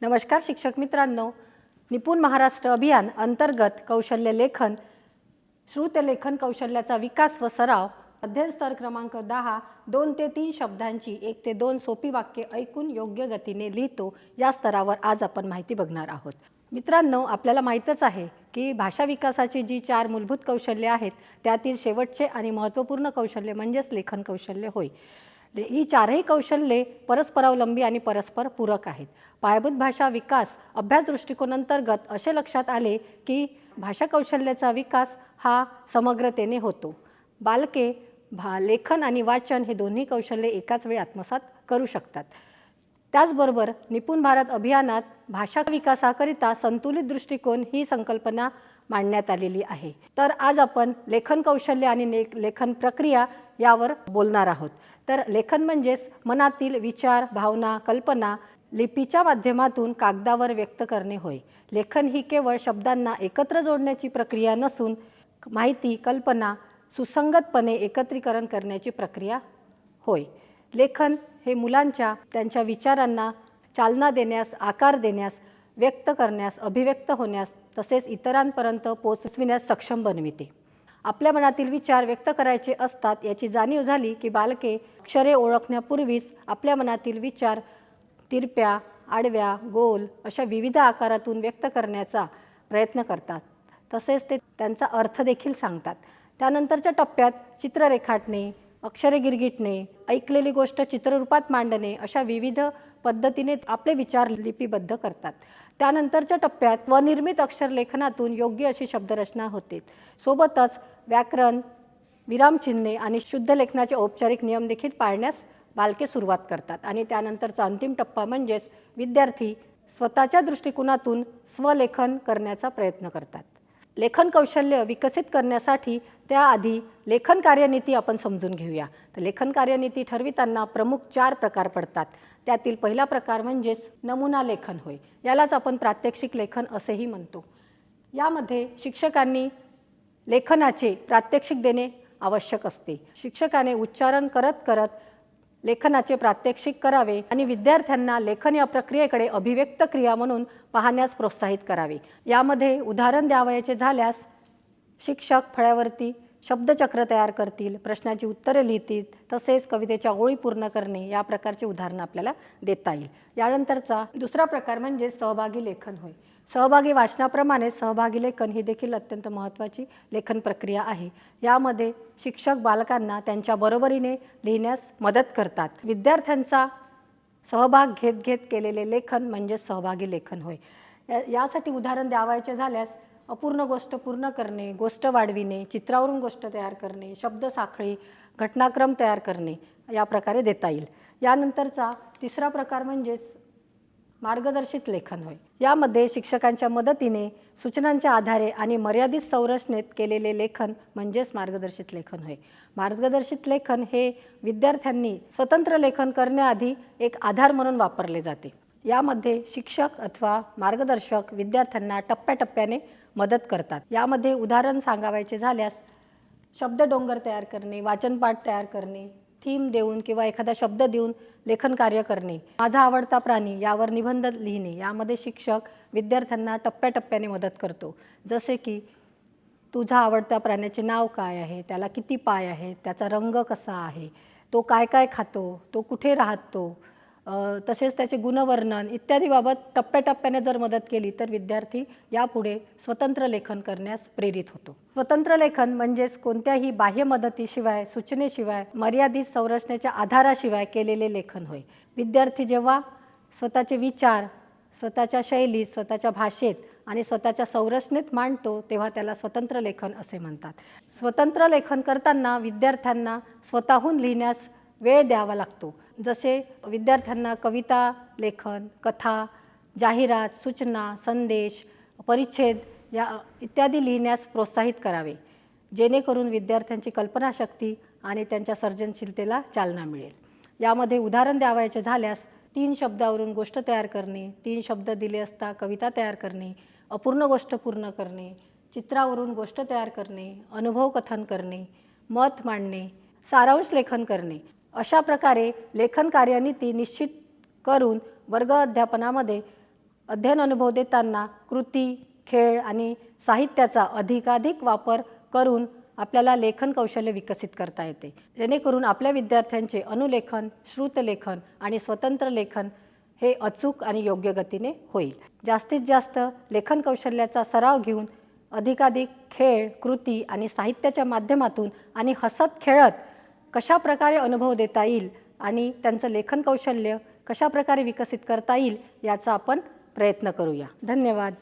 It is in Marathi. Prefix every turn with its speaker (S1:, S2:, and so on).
S1: नमस्कार शिक्षक मित्रांनो, निपुण महाराष्ट्र अभियान अंतर्गत कौशल्य लेखन, श्रुतलेखन कौशल्याचा विकास व सराव, अध्ययन स्तर क्रमांक 10, 2 ते 3 शब्दांची 1 ते 2 सोपी वाक्ये ऐकून योग्य गतीने लिहितो या स्तरावर आज आपण माहिती बघणार आहोत। मित्रांनो, आपल्याला माहीतच आहे की भाषा विकासाची जी 4 मूलभूत कौशल्ये आहेत त्यातील शेवटचे आणि महत्त्वपूर्ण कौशल्य म्हणजेच लेखन कौशल्य होय। ही चारही कौशल्ये परस्परावलंबी आणि परस्पर पूरक आहेत। पायाभूत भाषा विकास अभ्यास दृष्टिकोनांतर्गत असे लक्षात आले की भाषा कौशल्याचा विकास हा समग्रतेने होतो। बालके लेखन आणि वाचन हे दोन्ही कौशल्ये एकाच वेळी आत्मसात करू शकतात। त्याचबरोबर निपुण भारत अभियानात भाषा विकासाकरिता संतुलित दृष्टिकोन ही संकल्पना मांडण्यात आलेली आहे। तर आज आपण लेखन कौशल्य आणि लेखन प्रक्रिया यावर बोलणार आहोत। तर लेखन म्हणजेच मनातील विचार, भावना, कल्पना लिपीच्या माध्यमातून कागदावर व्यक्त करणे होय। लेखन ही केवळ शब्दांना एकत्र जोडण्याची प्रक्रिया नसून माहिती, कल्पना सुसंगतपणे एकत्रीकरण करण्याची प्रक्रिया होय। लेखन हे मुलांच्या त्यांच्या विचारांना चालना देण्यास, आकार देण्यास, व्यक्त करण्यास, अभिव्यक्त होण्यास तसेच इतरांपर्यंत पोहोचविण्यास सक्षम बनविते। आपल्या मनातील विचार व्यक्त करायचे असतात याची जाणीव झाली की बालके अक्षरे ओळखण्यापूर्वीच आपल्या मनातील विचार तिरप्या, आडव्या, गोल अशा विविध आकारातून व्यक्त करण्याचा प्रयत्न करतात। तसेच ते त्यांचा अर्थ देखील सांगतात। त्यानंतरच्या टप्प्यात चित्र रेखाटणे, अक्षरे गिरगिटणे, ऐकलेली गोष्ट चित्ररूपात मांडणे अशा विविध पद्धतीने आपले विचार लिपिबद्ध करतात। त्यानंतरच्या टप्प्यात स्वनिर्मित अक्षर लेखनातून योग्य अशी शब्दरचना होते। सोबतच व्याकरण, विरामचिन्हे आणि शुद्ध लेखनाचे औपचारिक नियम देखील पाळण्यास बालके सुरुवात करतात। आणि त्यानंतरचा अंतिम टप्पा म्हणजेच विद्यार्थी स्वतःच्या दृष्टिकोनातून स्वलेखन करण्याचा प्रयत्न करतात। लेखन कौशल्य विकसित करण्यासाठी त्याआधी लेखन कार्यनीती आपण समजून घेऊया। तर लेखन कार्यनीती ठरविताना प्रमुख 4 प्रकार पडतात। त्यातील पहिला प्रकार म्हणजेच नमुना लेखन होय। यालाच आपण प्रात्यक्षिक लेखन असेही म्हणतो। यामध्ये शिक्षकांनी लेखनाचे प्रात्यक्षिक देणे आवश्यक असते। शिक्षकाने उच्चारण करत करत लेखनाचे प्रात्यक्षिक करावे आणि विद्यार्थ्यांना लेखन या प्रक्रियेकडे अभिव्यक्त क्रिया म्हणून पाहण्यास प्रोत्साहित करावे। यामध्ये उदाहरण द्यावयाचे झाल्यास शिक्षक फळ्यावरती शब्दचक्र तयार करतील, प्रश्नाची उत्तरे लिहितील, तसेच कवितेच्या ओळी पूर्ण करणे या प्रकारचे उदाहरण आपल्याला देता येईल। यानंतरचा दुसरा प्रकार म्हणजे सहभागी लेखन होय। सहभागी वाचनाप्रमाणे सहभागी लेखन ही देखील अत्यंत महत्त्वाची लेखन प्रक्रिया आहे। यामध्ये शिक्षक बालकांना त्यांच्या बरोबरीने लिहिण्यास मदत करतात। विद्यार्थ्यांचा सहभाग घेत केलेले लेखन म्हणजे सहभागी लेखन होय। यासाठी उदाहरण द्यावयाचे झाल्यास अपूर्ण गोष्ट पूर्ण करणे, गोष्ट वाढविणे, चित्रावरून गोष्ट तयार करणे, शब्दसाखळी, घटनाक्रम तयार करणे या प्रकारे देता येईल। यानंतरचा तिसरा प्रकार म्हणजेच मार्गदर्शित लेखन होय। यामध्ये शिक्षकांच्या मदतीने सूचनांच्या आधारे आणि मर्यादित संरचनेत केलेले लेखन म्हणजेच मार्गदर्शित लेखन होय। मार्गदर्शित लेखन हे विद्यार्थ्यांनी स्वतंत्र लेखन करण्याआधी एक आधार म्हणून वापरले जाते। यामध्ये शिक्षक अथवा मार्गदर्शक विद्यार्थ्यांना टप्प्याटप्प्याने मदत करतात। यामध्ये उदाहरण सांगावयाचे झाल्यास शब्दडोंगर तयार करणे, वाचनपाठ तयार करणे, थीम देऊन किंवा एखादा शब्द देऊन लेखन कार्य करणे, माझा आवडता प्राणी यावर निबंध लिहिणे। यामध्ये शिक्षक विद्यार्थ्यांना टप्प्याटप्प्याने मदत करतो। जसे की तुझा आवडत्या प्राण्याचे नाव काय आहे, त्याला किती पाय आहेत, त्याचा रंग कसा आहे, तो काय काय खातो, तो कुठे राहतो, तसेच त्याचे गुणवर्णन इत्यादी बाबत टप्प्याटप्प्याने जर मदत केली तर विद्यार्थी यापुढे स्वतंत्र लेखन करण्यास प्रेरित होतो। स्वतंत्र लेखन म्हणजेच कोणत्याही बाह्य मदतीशिवाय, सूचनेशिवाय, मर्यादित संरचनेच्या आधाराशिवाय केलेले लेखन होय। विद्यार्थी जेव्हा स्वतःचे विचार स्वतःच्या शैलीत, स्वतःच्या भाषेत आणि स्वतःच्या संरचनेत मांडतो तेव्हा त्याला स्वतंत्र लेखन असे म्हणतात। स्वतंत्र लेखन करताना विद्यार्थ्यांना स्वतःहून लिहिण्यास वेळ द्यावा लागतो। जसे विद्यार्थ्यांना कविता लेखन, कथा, जाहिरात, सूचना, संदेश, परिच्छेद या इत्यादी लिहिण्यास प्रोत्साहित करावे, जेणेकरून विद्यार्थ्यांची कल्पनाशक्ती आणि त्यांच्या सर्जनशीलतेला चालना मिळेल। यामध्ये उदाहरण द्यावयाचे झाल्यास 3 शब्दावरून गोष्ट तयार करणे, 3 शब्द दिले असता कविता तयार करणे, अपूर्ण गोष्ट पूर्ण करणे, चित्रावरून गोष्ट तयार करणे, अनुभव कथन करणे, मत मांडणे, सारांश लेखन करणे अशा प्रकारे लेखन कार्यनीती निश्चित करून वर्ग अध्यापनामध्ये अध्ययन अनुभव देताना कृती, खेळ आणि साहित्याचा अधिकाधिक वापर करून आपल्याला लेखन कौशल्य विकसित करता येते, जेणेकरून आपल्या विद्यार्थ्यांचे अनुलेखन, श्रुतलेखन आणि स्वतंत्र लेखन हे अचूक आणि योग्य गतीने होईल. जास्तीत जास्त लेखन कौशल्याचा सराव घेऊन अधिकाधिक खेळ, कृती आणि साहित्याच्या माध्यमातून आणि हसत खेळत कशा प्रकारे अनुभव देता येईल आणि त्यांचं लेखन कौशल्य कशा प्रकारे विकसित करता येईल याचा आपण प्रयत्न करूया. धन्यवाद.